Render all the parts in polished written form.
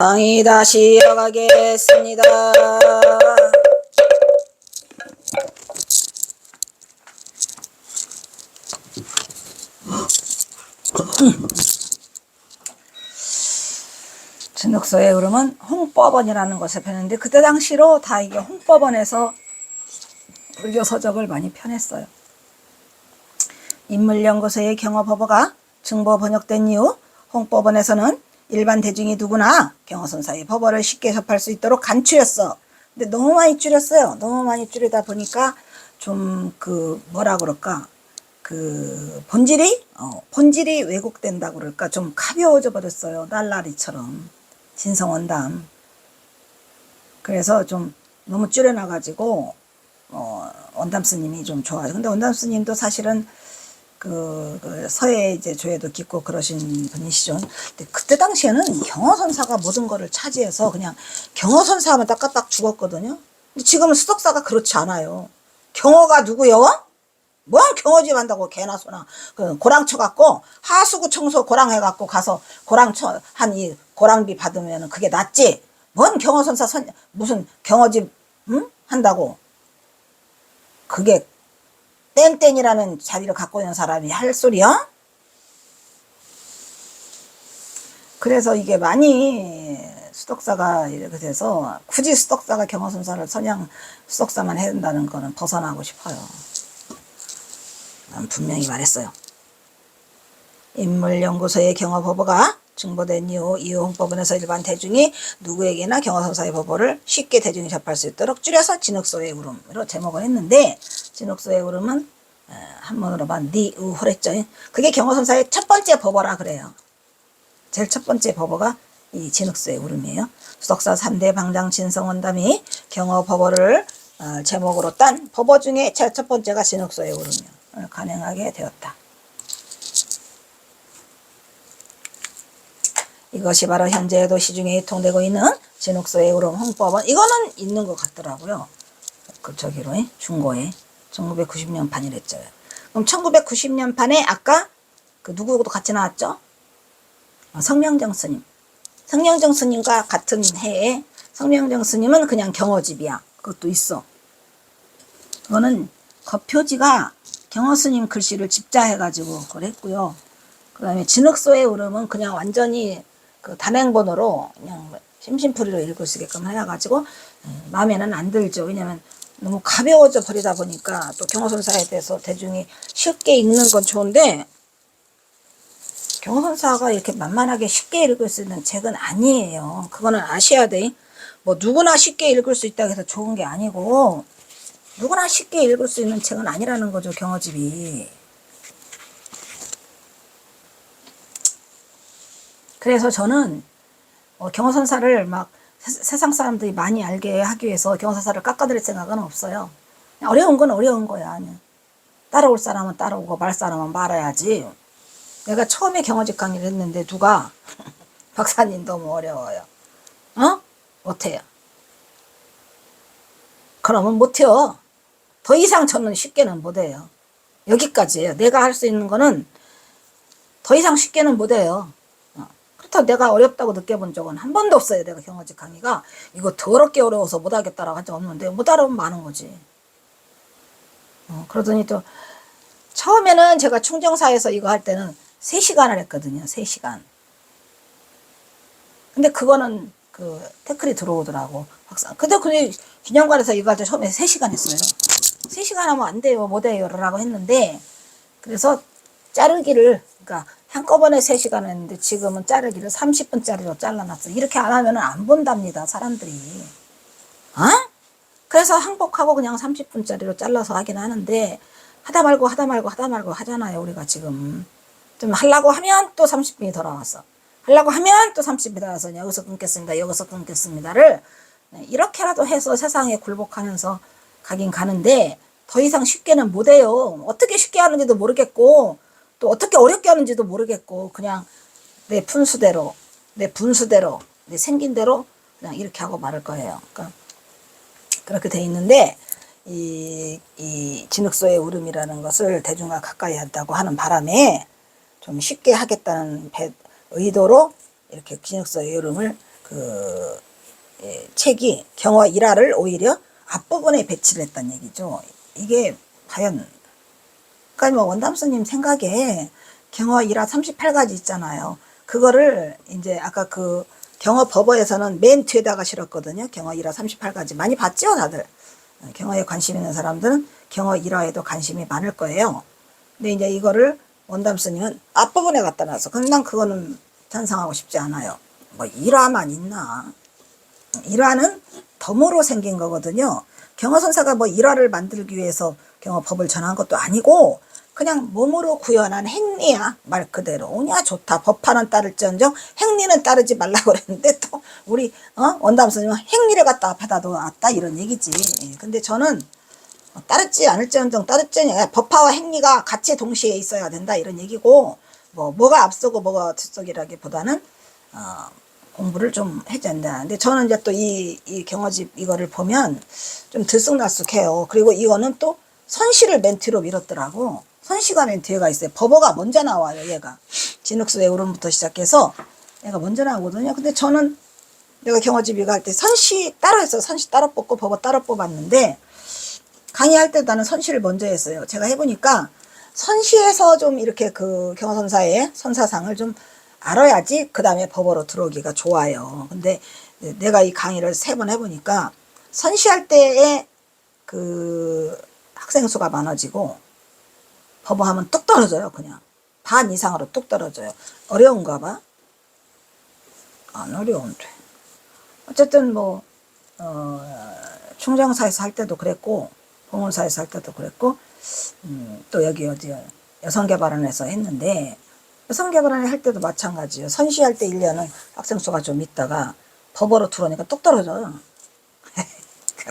강의 다시 이어가겠습니다. 진흙소의 흐름은 홍법원이라는 것을 펴는데 그때 당시로 다 이게 홍법원에서 불교서적을 많이 펴냈어요. 인물연구소의 경어법어가 증보 번역된 이후 홍법원에서는 일반 대중이 누구나 경어선사의 법어를 쉽게 접할 수 있도록 간추렸어. 근데 너무 많이 줄였어요. 너무 많이 줄이다 보니까 좀 뭐라 그럴까, 본질이 왜곡된다고 그럴까, 좀 가벼워져 버렸어요. 날라리처럼 진성원담. 그래서 좀 너무 줄여놔가지고 원담 스님이 좀 좋아요. 근데 원담 스님도 사실은 서예 이제 조예도 깊고 그러신 분이시죠. 근데 그때 당시에는 경어선사가 모든 거를 차지해서 그냥 경어선사 하면 딱딱 죽었거든요. 근데 지금은 수덕사가 그렇지 않아요. 경어가 누구요? 뭔 경어집 한다고 개나 소나 고랑 쳐갖고 하수구 청소 고랑 해갖고 가서 고랑 한 이 고랑비 받으면 그게 낫지. 뭔 경어선사 무슨 경어집 한다고. 그게 땡땡이라는 자리를 갖고 있는 사람이 할 소리야? 그래서 이게 많이 수덕사가 이렇게 돼서 굳이 수덕사가 경어선사를 선양 수덕사만 해야 된다는 거는 벗어나고 싶어요. 난 분명히 말했어요. 인물연구소의 경어법어가 증보된 이후 홍법원에서 일반 대중이 누구에게나 경어선사의 법어를 쉽게 대중이 접할 수 있도록 줄여서 진흙소의 울음으로 제목을 했는데, 진흙소의 울음은 한문으로만 니우호랬죠. 그게 경어선사의 첫 번째 법어라 그래요. 제일 첫 번째 법어가 이 진흙소의 울음이에요. 수덕사 3대 방장 진성원담이 경어법어를 제목으로 딴 법어 중에 제일 첫 번째가 진흙소의 울음을 간행하게 되었다. 이것이 바로 현재에도 시중에 유통되고 있는 진흙소의 울음 홍법원. 이거는 있는 것 같더라고요. 저기로 중고에 1990년 판이랬죠. 그럼 1990년 판에 아까 누구도 같이 나왔죠? 성명정 스님. 성명정 스님과 같은 해에 성명정 스님은 그냥 경어집이야. 그것도 있어. 그거는 겉표지가 경어 스님 글씨를 집자해가지고 그걸 했고요. 그 다음에 진흙소의 울음은 그냥 완전히 단행본으로 그냥 심심풀이로 읽을 수 있게끔 해가지고 마음에는 안 들죠. 왜냐면 너무 가벼워져 버리다 보니까 또 경어선사에 대해서 대중이 쉽게 읽는 건 좋은데 경어선사가 이렇게 만만하게 쉽게 읽을 수 있는 책은 아니에요. 그거는 아셔야 돼. 뭐 누구나 쉽게 읽을 수 있다고 해서 좋은 게 아니고 누구나 쉽게 읽을 수 있는 책은 아니라는 거죠. 경어집이. 그래서 저는 경어선사를 막 세상 사람들이 많이 알게 하기 위해서 경어선사를 깎아드릴 생각은 없어요. 어려운 건 어려운 거야. 그냥 따라올 사람은 따라오고 말 사람은 말아야지. 내가 처음에 경어집 강의를 했는데 누가 박사님 너무 어려워요. 못해요. 그러면 못해요. 더 이상 저는 쉽게는 못해요. 여기까지예요. 내가 할 수 있는 거는 더 이상 쉽게는 못해요. 그렇다고 내가 어렵다고 느껴본 적은 한 번도 없어요. 내가 경어집 강의가 이거 더럽게 어려워서 못하겠다라고 한 적 없는데 못 알아보면 많은 거지. 그러더니 또 처음에는 제가 충정사에서 이거 할 때는 3시간을 했거든요. 3시간. 근데 그거는 태클이 들어오더라고. 근데 기념관에서 이거 할 때 처음에 3시간 했어요. 3시간 하면 안 돼요. 못 해요. 라고 했는데, 그래서 자르기를, 그러니까 한꺼번에 3시간 했는데 지금은 자르기를 30분짜리로 잘라놨어요. 이렇게 안 하면 안 본답니다. 사람들이. 그래서 항복하고 그냥 30분짜리로 잘라서 하긴 하는데 하다 말고 하잖아요. 우리가 지금. 좀 하려고 하면 또 30분이 더 나왔어. 하려고 하면 또 30분이 더 나와서 여기서 끊겠습니다. 여기서 끊겠습니다를 이렇게라도 해서 세상에 굴복하면서 가긴 가는데 더 이상 쉽게는 못해요. 어떻게 쉽게 하는지도 모르겠고 또 어떻게 어렵게 하는지도 모르겠고 그냥 내 분수대로 내 생긴 대로 그냥 이렇게 하고 말을 거예요. 그러니까 그렇게 돼 있는데 이 진흙소의 울음이라는 것을 대중과 가까이 한다고 하는 바람에 좀 쉽게 하겠다는 의도로 이렇게 진흙소의 울음을 그 책이 경어 일화를 오히려 앞부분에 배치를 했다는 얘기죠. 이게 과연, 그러니까 뭐 원담스님 생각에 경어 일화 38가지 있잖아요. 그거를 이제 아까 그 경어 법어에서는 맨 뒤에다가 실었거든요. 경어 일화 38가지. 많이 봤죠, 다들? 경어에 관심 있는 사람들은 경어 일화에도 관심이 많을 거예요. 근데 이제 이거를 원담스님은 앞부분에 갖다 놔서, 그럼 난 그거는 찬성하고 싶지 않아요. 뭐 일화만 있나? 일화는 덤으로 생긴 거거든요. 경어선사가 뭐 일화를 만들기 위해서 경어법을 전한 것도 아니고 그냥 몸으로 구현한 행리야. 말 그대로 오냐 좋다. 법화는 따를지언정 행리는 따르지 말라고 그랬는데 또 우리 원담스님은 행리를 갖다 받아놓았다 이런 얘기지. 근데 저는 따르지 않을지언정 따르지언정 법화와 행리가 같이 동시에 있어야 된다 이런 얘기고, 뭐가 앞서고 뭐가 뒷속이라기보다는 공부를 좀 해야 된다. 근데 저는 이제 또 이 경어집 이거를 보면 좀 들쑥날쑥해요. 그리고 이거는 또 선시를 맨 뒤로 밀었더라고. 선시가 맨 뒤에가 있어요. 법어가 먼저 나와요, 얘가. 진흙수 외우름부터 시작해서 얘가 먼저 나오거든요. 근데 저는 내가 경어집 이거 할 때 선시 따로 했어요. 선시 따로 뽑고 법어 따로 뽑았는데 강의할 때 나는 선시를 먼저 했어요. 제가 해보니까 선시에서 좀 이렇게 그 경어선사의 선사상을 좀 알아야지 그 다음에 법어로 들어오기가 좋아요. 근데 내가 이 강의를 3번 해보니까 선시할 때에 그 학생 수가 많아지고 법어하면 뚝 떨어져요. 그냥 반 이상으로 뚝 떨어져요. 어려운가 봐. 안 어려운데 어쨌든 뭐 충정사에서 할 때도 그랬고 봉원사에서 할 때도 그랬고 또 여기 어디 여성개발원에서 했는데 여성개발원에 할 때도 마찬가지예요. 선시할 때 1년은 학생 수가 좀 있다가 법어로 들어오니까 뚝 떨어져요.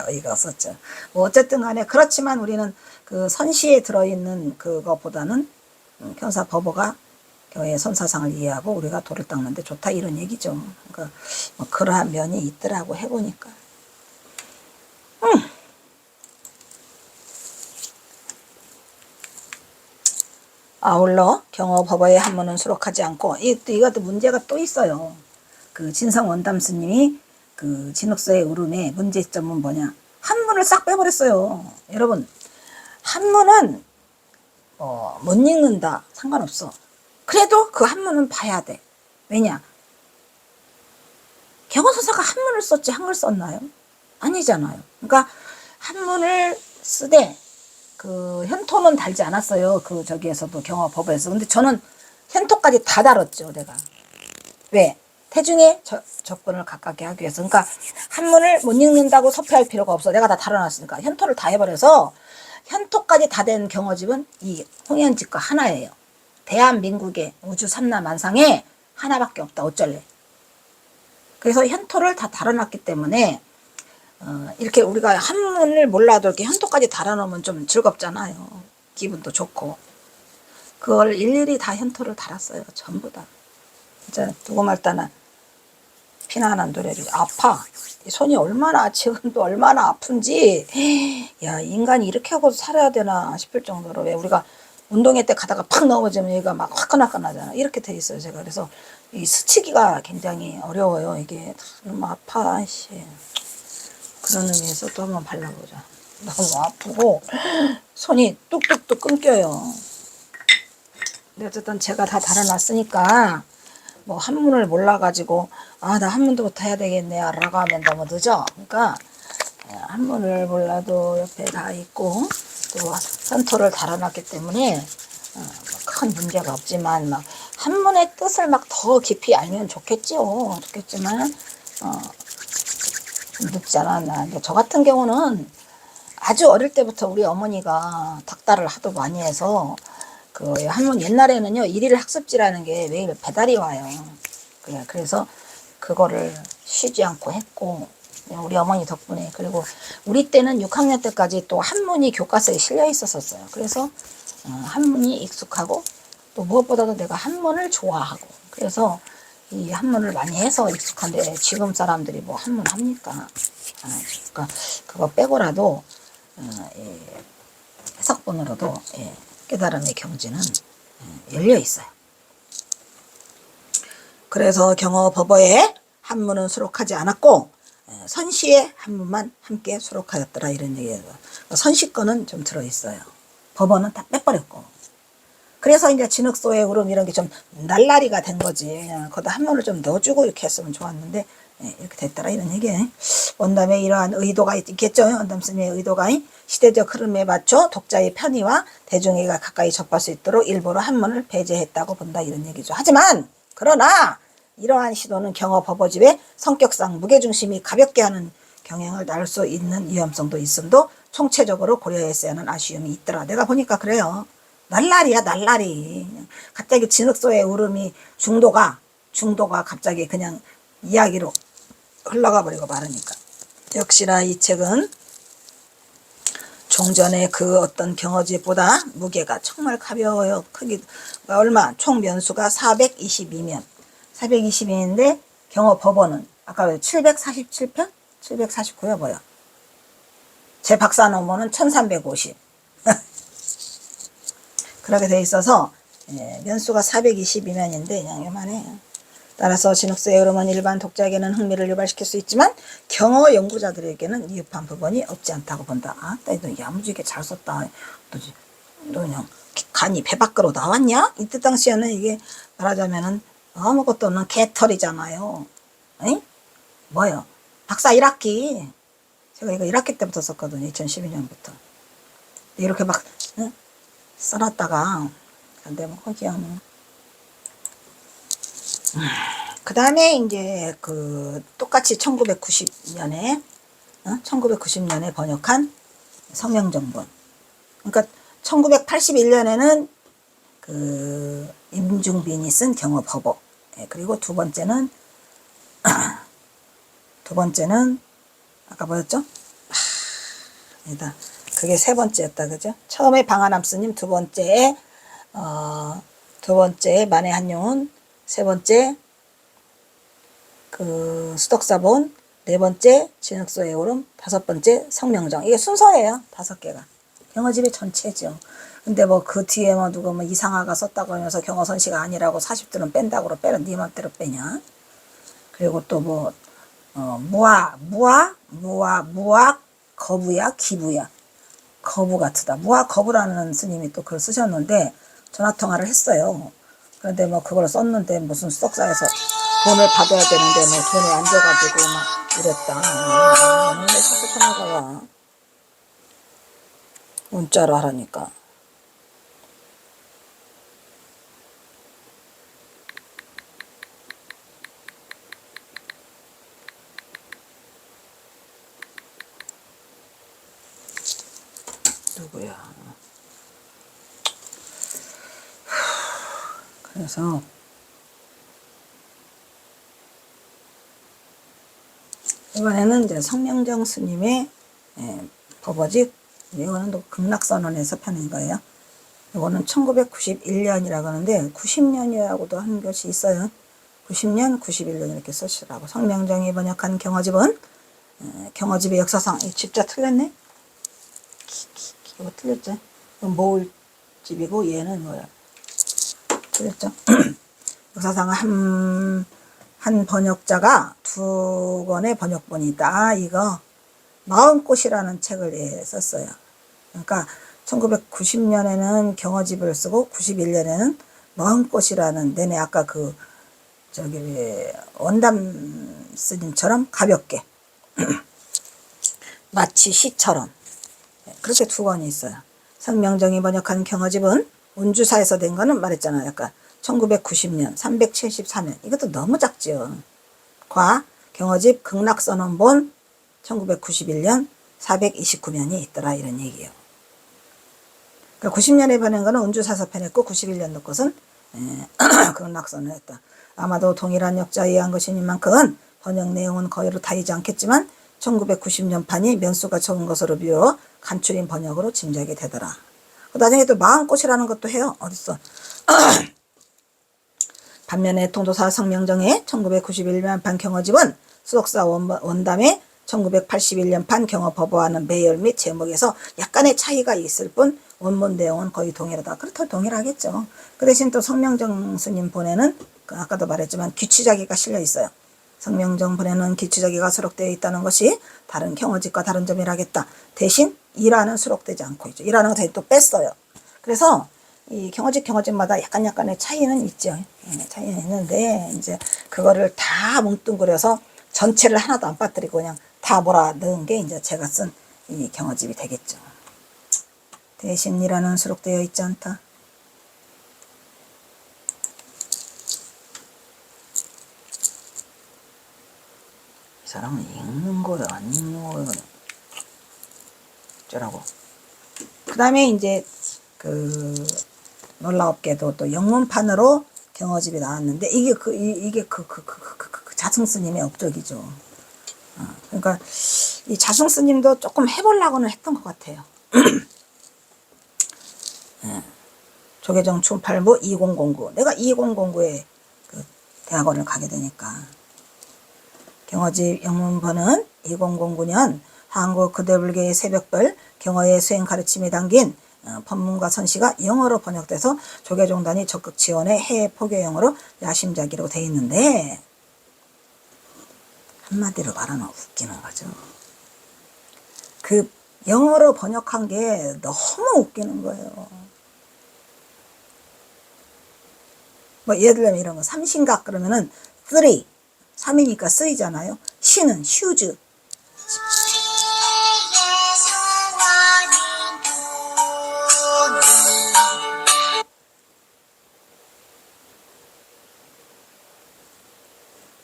어이가 없었죠. 뭐 어쨌든 간에 그렇지만 우리는 그 선시에 들어있는 그거보다는 경사 법어가 교회의 선사상을 이해하고 우리가 돌을 닦는데 좋다 이런 얘기죠. 그러니까 뭐 그러한 면이 있더라고 해보니까. 아울러 경어 법어의 한문은 수록하지 않고 이것도 문제가 또 있어요. 그 진성 원담스님이 그 진흙서의 울음의 문제점은 뭐냐? 한문을 싹 빼버렸어요. 여러분 한문은 못 읽는다 상관없어. 그래도 그 한문은 봐야 돼. 왜냐? 경어서사가 한문을 썼지 한글 썼나요? 아니잖아요. 그러니까 한문을 쓰되 그 현토는 달지 않았어요. 그 저기에서도 경어법에서. 근데 저는 현토까지 다 달았죠, 내가. 왜? 태중의 접근을 가깝게 하기 위해서. 그러니까 한문을 못 읽는다고 섭외할 필요가 없어. 내가 다 달아놨으니까. 현토를 다 해버려서 현토까지 다 된 경어집은 이 홍현집과 하나예요. 대한민국의 우주 삼라만상에 하나밖에 없다. 어쩔래? 그래서 현토를 다 달아놨기 때문에 이렇게 우리가 한문을 몰라도 이렇게 현토까지 달아놓으면 좀 즐겁잖아요. 기분도 좋고. 그걸 일일이 다 현토를 달았어요. 전부 다. 진짜 누구 말따나 피나는 노래를 아파. 손이 얼마나 지금도 얼마나 아픈지 야 인간이 이렇게 하고 살아야 되나 싶을 정도로. 왜 우리가 운동회 때 가다가 팍 넘어지면 얘가 막 화끈화끈하잖아. 이렇게 돼 있어요 제가. 그래서 이 스치기가 굉장히 어려워요. 이게 너무 아파. 씨. 그런 의미에서 또 한번 발라보자. 너무 아프고 손이 뚝뚝뚝 끊겨요. 근데 어쨌든 제가 다 달아놨으니까 뭐 한문을 몰라가지고 나 한문도부터 해야 되겠네 라고 하면 너무 늦어. 그러니까 한문을 몰라도 옆에 다 있고 또 현토를 달아놨기 때문에 큰 문제가 없지만 막 한문의 뜻을 막 더 깊이 알면 좋겠지요. 좋겠지만 늦지 않았나. 근데 저 같은 경우는 아주 어릴 때부터 우리 어머니가 닭달을 하도 많이 해서 그 한문 옛날에는요 일일 학습지라는 게 매일 배달이 와요. 그래서 그거를 쉬지 않고 했고 우리 어머니 덕분에. 그리고 우리 때는 6학년 때까지 또 한문이 교과서에 실려 있었어요. 그래서 한문이 익숙하고 또 무엇보다도 내가 한문을 좋아하고 그래서 이 한문을 많이 해서 익숙한데 지금 사람들이 뭐 한문 합니까? 그러니까 그거 빼고라도 해석본으로도 깨달음의 경지는 열려 있어요. 그래서 경어 법어의 한문은 수록하지 않았고 선시의 한문만 함께 수록하였더라 이런 얘기예요. 선시 거는 좀 들어있어요. 법원은 다 빼버렸고. 그래서 이제 진흙소의 울음 이런 게 좀 날라리가 된 거지. 그냥 거기다 한문을 좀 넣어주고 이렇게 했으면 좋았는데 이렇게 됐더라 이런 얘기예요. 원담의 이러한 의도가 있겠죠. 원담 스님의 의도가 시대적 흐름에 맞춰 독자의 편의와 대중에게 가까이 접할 수 있도록 일부러 한문을 배제했다고 본다 이런 얘기죠. 하지만 그러나 이러한 시도는 경어 법어집의 성격상 무게중심이 가볍게 하는 경향을 낳을 수 있는 위험성도 있음도 총체적으로 고려했어야 하는 아쉬움이 있더라. 내가 보니까 그래요. 날라리야 날라리. 갑자기 진흙소의 울음이 중도가 갑자기 그냥 이야기로 흘러가 버리고 말으니까. 역시나 이 책은 종전의 그 어떤 경어집보다 무게가 정말 가벼워요. 크기가 얼마? 총 면수가 422면. 422인데 경어 법원은 아까 747편? 749야 뭐야? 제 박사 논문은 1350. 그렇게 돼 있어서 면수가 422면인데 그냥 요만해요. 따라서 진흙소의 흐름은 일반 독자에게는 흥미를 유발시킬 수 있지만 경어 연구자들에게는 미흡한 부분이 없지 않다고 본다. 아, 너 야무지게 잘 썼다. 너 그냥 간이 배 밖으로 나왔냐? 이때 당시에는 이게 말하자면은 아무것도 없는 개털이잖아요. 에이? 뭐요? 박사 1학기. 제가 이거 1학기 때부터 썼거든요. 2012년부터. 이렇게 막 써놨다가 근데 뭐 거기야 뭐. 그 다음에 이제 그 똑같이 1990년에 번역한 성명정본. 그러니까 1981년에는 그 임중빈이 쓴 경어법어. 그리고 두 번째는 아까 뭐였죠? 아니다. 그게 세 번째였다, 그죠? 처음에 방한함 스님, 두 번째에 만해 한용운, 세 번째 그 수덕사본, 네 번째 진흙소의 오름, 다섯 번째 성명정. 이게 순서예요. 5개가. 경어집의 전체죠. 근데 뭐 그 뒤에 뭐 누가 뭐 이상하가 썼다고 하면서 경어선시가 아니라고 40들은 뺀다고 빼라. 네 맘대로 빼냐. 그리고 또 뭐 무아, 거부야, 기부야. 거부 같으다. 무아 거부라는 스님이 또 글을 쓰셨는데 전화통화를 했어요. 그런데 뭐 그걸 썼는데 무슨 수덕사에서 돈을 받아야 되는데 뭐 돈이 안 줘가지고 막 이랬다. 왜 자꾸 전화가 와. 문자로 하라니까. 누구야. 그래서 이번에는 이제 성명정 스님의 법어집. 이거는 또 극락선언에서 펴낸 거예요. 이거는 1991년이라고 하는데 90년이라고도 한 것이 있어요. 90년, 91년 이렇게 쓰시라고. 성명정이 번역한 경어집은 경어집의 역사상 집자 틀렸네? 이거 틀렸죠? 이건 모을집이고 얘는 뭐야? 틀렸죠? 역사상 한 번역자가 2권의 번역본이 있다. 이거 마음꽃이라는 책을 썼어요. 그러니까 1990년에는 경어집을 쓰고 91년에는 마음꽃이라는 내내 아까 그 원담 스님처럼 가볍게 마치 시처럼 그렇게 2권이 있어요. 성명정이 번역한 경어집은 운주사에서 된 거는 말했잖아요. 아까 1990년 374면 이것도 너무 작죠. 과 경어집 극락선언본 1991년 429면이 있더라 이런 얘기예요. 그러니까 90년에 보낸 거는 운주사서 편했고 91년도 것은 극락선언을 했다. 아마도 동일한 역자에 의한 것이니만큼은 번역 내용은 거의로 다르지 않겠지만 1990년 판이 면수가 적은 것으로 비워 간추린 번역으로 짐작이 되더라. 나중에 또 마음꽃이라는 것도 해요. 어딨어? 반면에 통도사 성명정의 1991년 판 경어집은 수덕사 원담의 1981년 판 경어법어와는 매열 및 제목에서 약간의 차이가 있을 뿐 원문 내용은 거의 동일하다. 그렇다고 동일하겠죠. 그 대신 또 성명정 스님 본에는 아까도 말했지만 귀치자기가 실려 있어요. 성명정분에는 기초자기가 수록되어 있다는 것이 다른 경어집과 다른 점이라겠다. 대신 이라는 수록되지 않고 있죠. 이라는 거 또 뺐어요. 그래서 이 경어집마다 약간의 차이는 있죠. 차이는 있는데 이제 그거를 다 뭉뚱그려서 전체를 하나도 안 빠뜨리고 그냥 다 몰아 넣은 게 이제 제가 쓴 이 경어집이 되겠죠. 대신 이라는 수록되어 있지 않다. 이 사람은 읽는 거예요, 안 읽는 거예요? 어쩌라고. 그 다음에 이제 놀랍게도 또 영문판으로 경어집이 나왔는데 이게 자승스님의 업적이죠. 그러니까 이 자승스님도 조금 해보려고는 했던 것 같아요. 조계종 춘팔부 2009. 내가 2009에 그 대학원을 가게 되니까. 경어집 영문본은 2009년 한국 근대불교의 새벽별 경어의 수행 가르침이 담긴 법문과 선시가 영어로 번역돼서 조계종단이 적극 지원해 해외 포교용으로 야심작기로 돼 있는데 한마디로 말하면 웃기는 거죠. 그 영어로 번역한 게 너무 웃기는 거예요. 뭐 예를 들면 이런 거 삼신각 그러면은 3 3이니까 3잖아요. 시는 슈즈.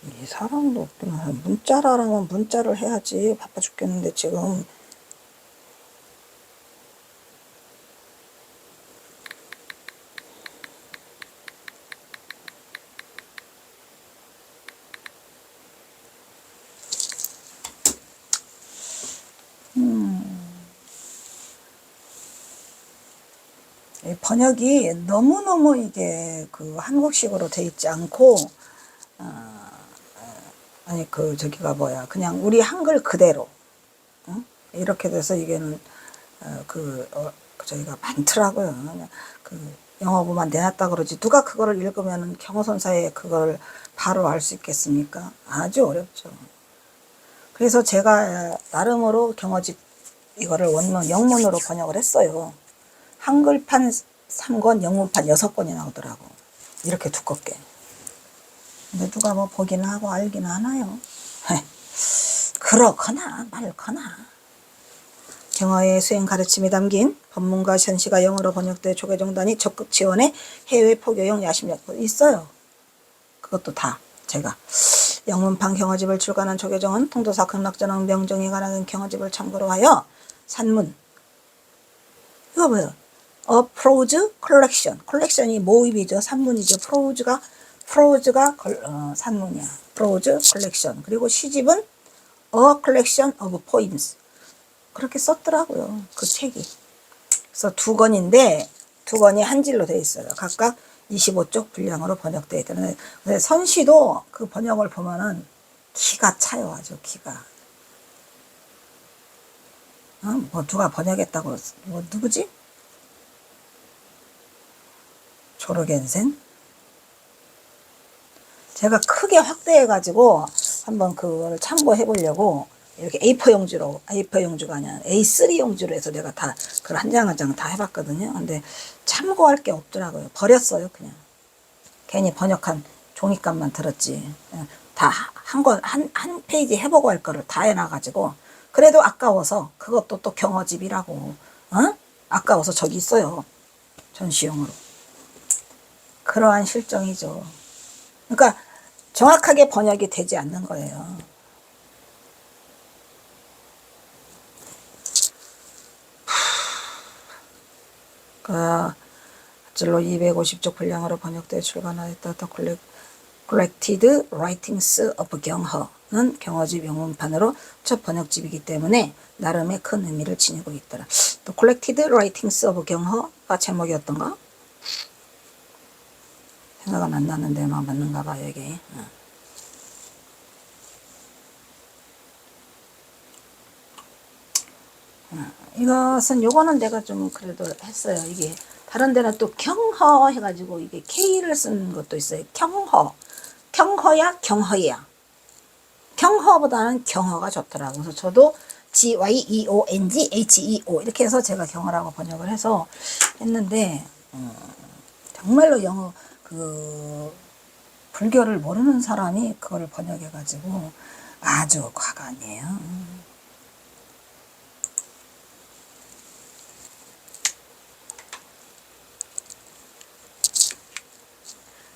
이 사람도 없구나. 문자라면 문자를 해야지. 바빠 죽겠는데 지금. 번역이 너무너무 이게 그 한국식으로 돼 있지 않고 아니 저기가 뭐야 그냥 우리 한글 그대로 이렇게 돼서 이게는 저기가 많더라고요. 그냥 영어부만 내놨다 그러지 누가 그거를 읽으면 경어선사에 그걸 바로 알 수 있겠습니까? 아주 어렵죠. 그래서 제가 나름으로 경어집 이거를 원문 영문으로 번역을 했어요. 한글판 3권, 영문판 6권이 나오더라고. 이렇게 두껍게. 근데 누가 뭐 보기는 하고 알기는 하나요? 그렇거나 말거나. 경어의 수행 가르침이 담긴 법문과 선시가 영어로 번역돼 조계종단이 적극 지원해 해외 포교용 야심작 있어요. 그것도 다 제가 영문판 경어집을 출간한 조계종은 통도사 극락전왕 명종에 관한 경어집을 참고로 하여 산문 이거 뭐예요? 프로즈 컬렉션. 컬렉션이 모임이죠. 산문이죠. 프로즈가 산문이야. 프로즈 컬렉션. 그리고 시집은 A Collection of Poems. 그렇게 썼더라고요. 그 책이. 그래서 2권인데 2권이 한 질로 되어 있어요. 각각 25쪽 분량으로 번역되어 있다는. 근데 선시도 그 번역을 보면은 기가 차요. 아주 기가. 뭐 누가 번역했다고 뭐 누구지? 조르겐센? 제가 크게 확대해 가지고 한번 그걸 참고해 보려고 이렇게 A4 용지로 A4 용지가 아니라 A3 용지로 해서 내가 다 그걸 한 장 한 장 다 해봤거든요. 근데 참고할 게 없더라고요. 버렸어요 그냥. 괜히 번역한 종이값만 들었지. 다 한 페이지 해보고 할 거를 다 해놔가지고 그래도 아까워서 그것도 또 경어집이라고 아까워서 저기 있어요. 전시용으로. 그러한 실정이죠. 그러니까 정확하게 번역이 되지 않는 거예요. 진로 250쪽 분량으로 번역되어 출간하였다. Collected Writings of 경허는 경어집 영문판으로 첫 번역집이기 때문에 나름의 큰 의미를 지니고 있더라. 또 Collected Writings of 경허가 제목이었던가? 생각은 안 나는데 막 맞는가 봐 여기. 이것은 요거는 내가 좀 그래도 했어요. 이게 다른 데는 또 경허 해가지고 이게 K를 쓰는 것도 있어요. 경허야 경허야. 경허보다는 경허가 좋더라고요. 그래서 저도 GYEONGHEO 이렇게 해서 제가 경허라고 번역을 해서 했는데 정말로 영어 불교를 모르는 사람이 그걸 번역해 가지고 아주 과간이에요.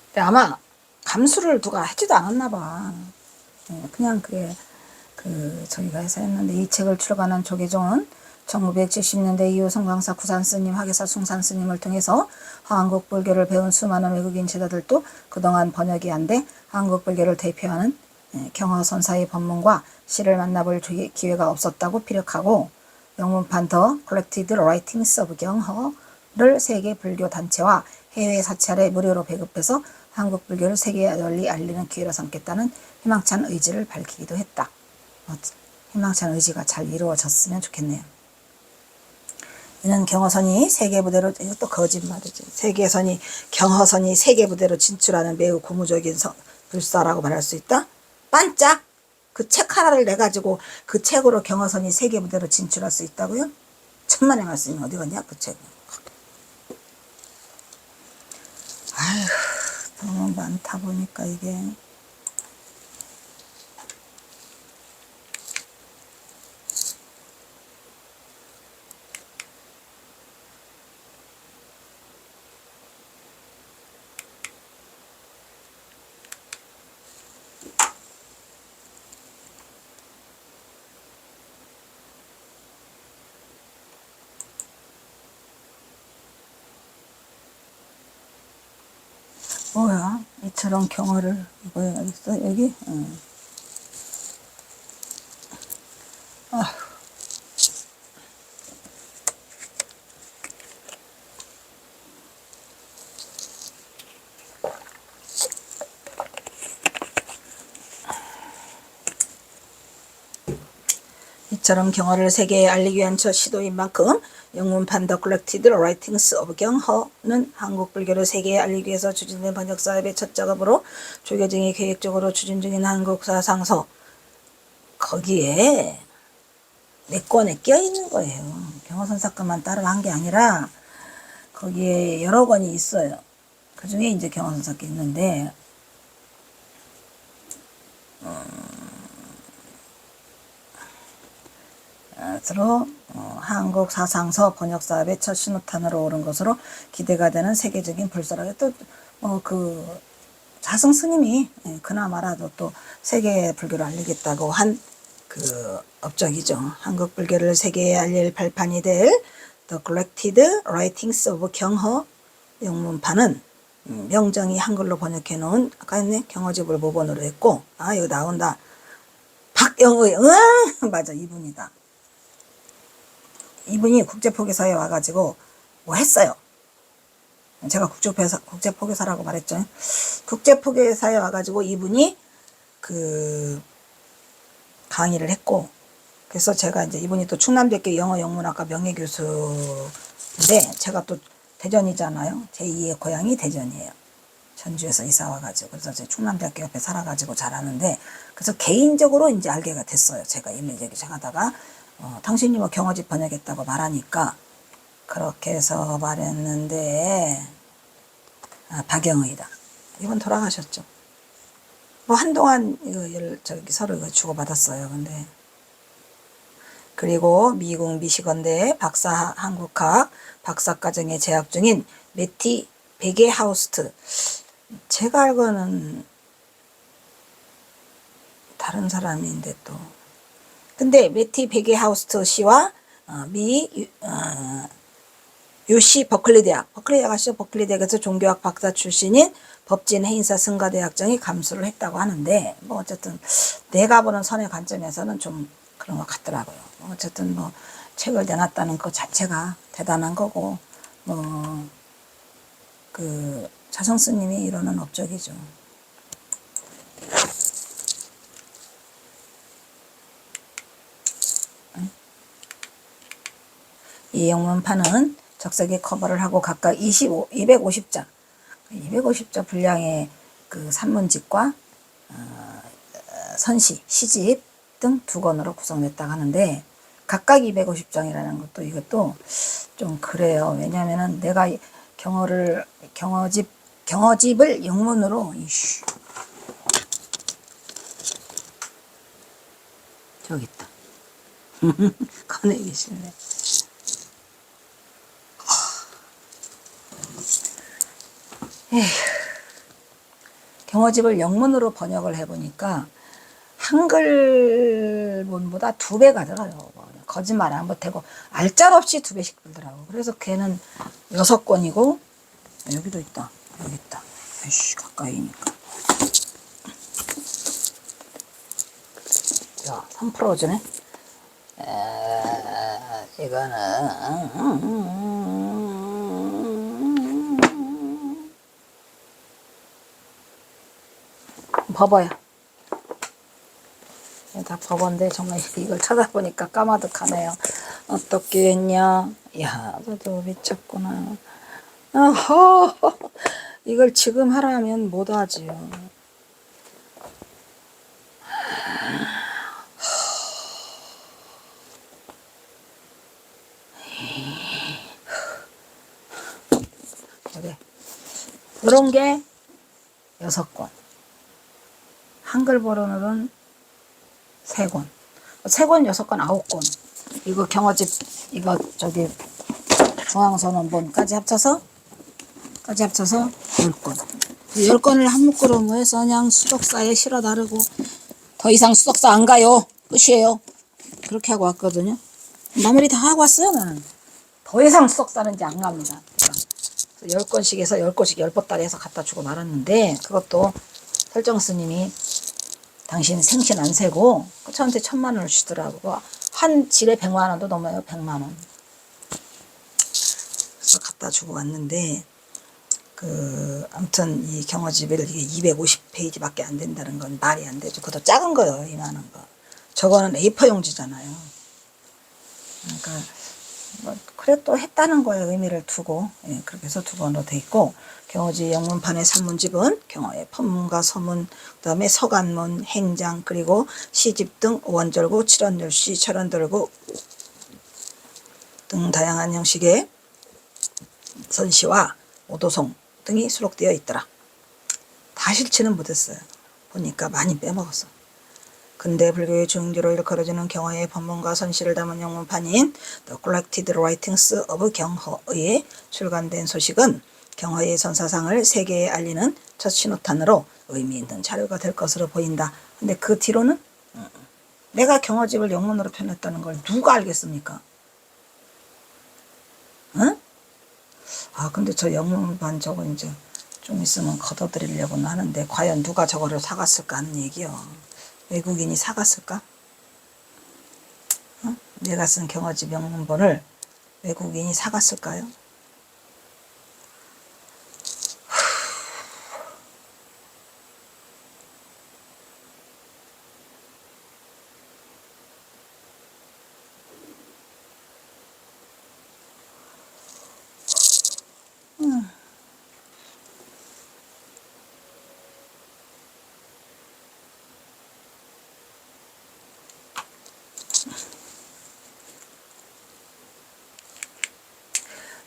근데 아마 감수를 누가 하지도 않았나 봐. 그냥 그게 저희가 해서 했는데, 이 책을 출간한 조계종은 1970년대 이후 성광사 구산스님, 화계사 숭산스님을 통해서 한국 불교를 배운 수많은 외국인 제자들도 그동안 번역이 안 돼 한국 불교를 대표하는 경허선사의 법문과 시를 만나볼 기회가 없었다고 피력하고, 영문판 더 Collected Writings of 경허를 세계 불교 단체와 해외 사찰에 무료로 배급해서 한국 불교를 세계에 널리 알리는 기회로 삼겠다는 희망찬 의지를 밝히기도 했다. 희망찬 의지가 잘 이루어졌으면 좋겠네요. 이는 경허선이 세계 부대로, 이것도 거짓말이지. 경허선이 세계 부대로 진출하는 매우 고무적인 불사라고 말할 수 있다. 반짝 그 책 하나를 내 가지고 그 책으로 경허선이 세계 부대로 진출할 수 있다고요? 천만의 말씀이 어디 갔냐 그 책. 아휴, 너무 많다 보니까 이게. 뭐야? 이처럼 경어를, 이거야, 있어? 여기? 아휴. 이처럼 경어를 세계에 알리기 위한 첫 시도인 만큼 영문판 더 Collected Writings of 경허는 한국 불교를 세계에 알리기 위해서 추진된 번역사업의 첫 작업으로 조계종이 계획적으로 추진 중인 한국사 상서, 거기에 4권에 껴있는 거예요. 경허선사건만 따로 한 게 아니라 거기에 여러 권이 있어요. 그 중에 이제 경허선사께 있는데, 스스로 한국 사상서 번역 사업의 첫 신호탄으로 오른 것으로 기대가 되는 세계적인 불사라고, 또 자승 스님이 그나마라도 또 세계 불교를 알리겠다고 한 그 업적이죠. 한국 불교를 세계에 알릴 발판이 될 The Collected Writings of 경허 영문판은 명정이 한글로 번역해 놓은, 아까 했네, 경허집을 모본으로 했고, 아 이거 나온다, 박영의, 맞아, 이분이다. 이분이 국제포교사에 와가지고 뭐 했어요. 제가 국제포교사라고 말했죠. 국제포교사에 와가지고 이분이 강의를 했고, 그래서 제가 이제, 이분이 또 충남대학교 영어영문학과 명예교수인데, 제가 또 대전이잖아요. 제2의 고향이 대전이에요. 전주에서 이사 와가지고. 그래서 제 충남대학교 옆에 살아가지고 잘 아는데, 그래서 개인적으로 이제 알게가 됐어요. 제가 이메일 얘기하다가 당신이 뭐 경어집 번역했다고 말하니까 그렇게 해서 말했는데, 박영의다. 이분 돌아가셨죠. 뭐 한동안 서로 주고받았어요. 근데 그리고 미국 미시건대 박사 한국학 박사과정에 재학 중인 매티 베게하우스트, 제가 알고는 다른 사람인데 또, 근데 매티 베게하우스트 씨와 UC 버클리대학 아시죠? 버클리대학에서 종교학 박사 출신인 법진 해인사 승가대학장이 감수를 했다고 하는데, 뭐 어쨌든 내가 보는 선의 관점에서는 좀 그런 것 같더라고요. 어쨌든 뭐 책을 내놨다는 것 자체가 대단한 거고, 뭐 자성스님이 이러는 업적이죠. 이 영문판은 적색에 커버를 하고 각각 250자 분량의 산문집과 선시, 시집 등 두 권으로 구성됐다고 하는데 각각 250장이라는 것도 이것도 좀 그래요. 왜냐면은 내가 경어집을 영문으로 저기 있다. 꺼내기 싫네. 경어집을 영문으로 번역을 해보니까 한글본보다 2배가 들어요. 거짓말 안 못하고 알짤없이 2배씩 들더라고. 그래서 걔는 6권이고 여기도 있다. 여기 있다. 아이씨, 가까이니까. 야, 3% 주네. 이거는 버버야. 다 버번데 정말 이걸 찾아보니까 까마득하네요. 어떻게 했냐? 야, 너도 미쳤구나. 어허, 이걸 지금 하라면 못 하지요. 그래. 이런 게 6권. 한글본으로는 3권. 3권, 6권, 9권. 이거 경어집, 이거 저기 중앙선언본까지 합쳐서 10권. 10권을 한 묶으로 모여서 그냥 수덕사에 실어 나르고 더 이상 수덕사 안 가요. 끝이에요. 그렇게 하고 왔거든요. 마무리 다 하고 왔어요, 나는. 더 이상 수덕사는 이제 안 갑니다. 10권씩 해서 10권씩 10보따리 해서 갖다 주고 말았는데 그것도 설정 스님이 당신 생신 안 세고 저한테 1000만원을 주더라고. 한 질에 100만원도 넘어요. 100만원. 그래서 갖다 주고 왔는데 아무튼 이 경어집을 이게 250페이지밖에 안 된다는 건 말이 안 되죠. 그것도 작은 거예요. 이만한 거. 저거는 A4 용지잖아요. 그러니까 그래 또 했다는 거에 의미를 두고 그렇게 해서 2권으로 돼 있고 경어지 영문판의 산문집은 경어의 법문과 서문, 그다음에 서간문, 행장, 그리고 시집 등 원절구, 칠원율시, 철원들구 등 다양한 형식의 선시와 오도송 등이 수록되어 있더라. 다 실치는 못했어요. 보니까 많이 빼먹었어. 근대 불교의 중기로 일컬어지는 경어의 법문과 선시를 담은 영문판인 The Collected Writings of 경허에 출간된 소식은 경허의 선사상을 세계에 알리는 첫 신호탄으로 의미 있는 자료가 될 것으로 보인다. 근데 그 뒤로는 내가 경어집을 영문으로 편했다는 걸 누가 알겠습니까? 응? 아, 근데 저 영문판 저거 이제 좀 있으면 걷어들이려고는 하는데 과연 누가 저거를 사갔을까 하는 얘기요. 외국인이 사갔을까? 어? 내가 쓴 경어집 영문본을 외국인이 사갔을까요?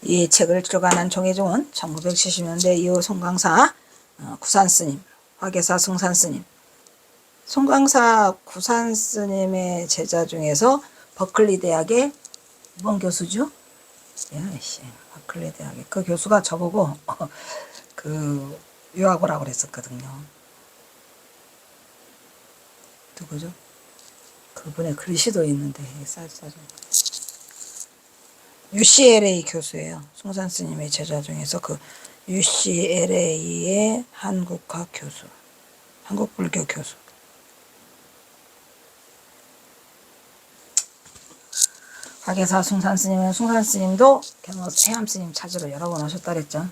이 책을 출간한 정혜종은 1970년대 이후 송광사 구산스님, 화계사 승산스님, 송광사 구산스님의 제자 중에서 버클리 대학의 이번 교수죠? 야씨, 버클리 대학의 그 교수가 저보고 유학 오라고 그랬었거든요. 누구죠? 그분의 글씨도 있는데 싸줘. UCLA 교수예요. 송산 스님의 제자 중에서 UCLA의 한국학 교수, 한국불교 교수. 화계사 숭산 스님은 숭산 스님도 해암 스님 찾으러 여러 번 오셨다 그랬죠.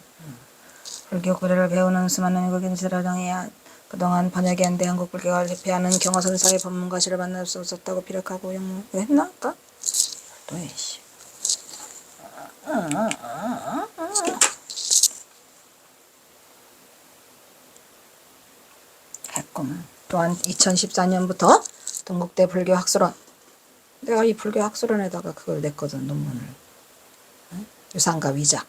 불교 고려를 배우는 수많은 외국인 지라정해야 그동안 번역이 안 돼 한국 불교를 대표하는 경어선사의 법문과시를 만날 수 없었다고 비력하고 왜 했나? 아까? 또 해씨. 했구만. 또한 2014년부터 동국대 불교 학술원, 내가 이 불교 학술원에다가 그걸 냈거든, 논문을. 유산과 위작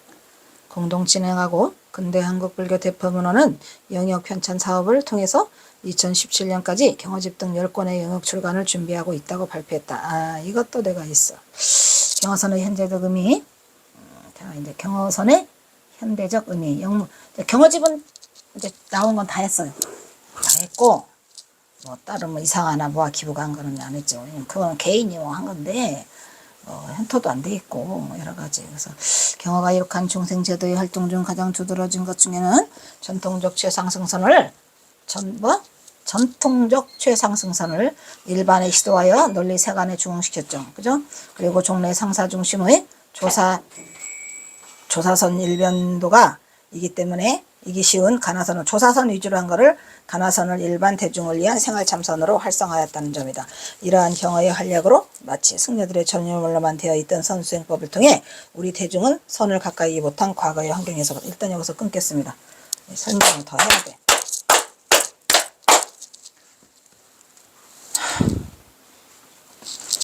공동 진행하고 근대 한국 불교 대법문헌은 영역 편찬 사업을 통해서 2017년까지 경어집 등 10권의 영역 출간을 준비하고 있다고 발표했다. 아, 이것도 내가 있어. 경어선의 현재적 의미. 자, 이제 경어선의 현대적 의미. 경어집은 이제 나온 건 다 했어요. 다 했고, 뭐 다른 뭐 이상하나 뭐가 기부가 한 거는 안 했죠. 왜냐면 그건 개인이 한 건데, 현토도 안 돼 있고 여러 가지. 그래서 경어가 이룩한 중생제도의 활동 중 가장 두드러진 것 중에는 전통적 최상승선을 일반에 시도하여 널리 세간에 중흥시켰죠. 그죠? 그리고 종래 상사 중심의 조사선 일변도가 이기 때문에 이기 쉬운 가나선을 조사선 위주로 한 거를 가나선을 일반 대중을 위한 생활참선으로 활성화하였다는 점이다. 이러한 경어의 활약으로 마치 승려들의 전유물로만 되어 있던 선수행법을 통해 우리 대중은 선을 가까이 못한 과거의 환경에서 일단 여기서 끊겠습니다. 설명을 더 해야 돼.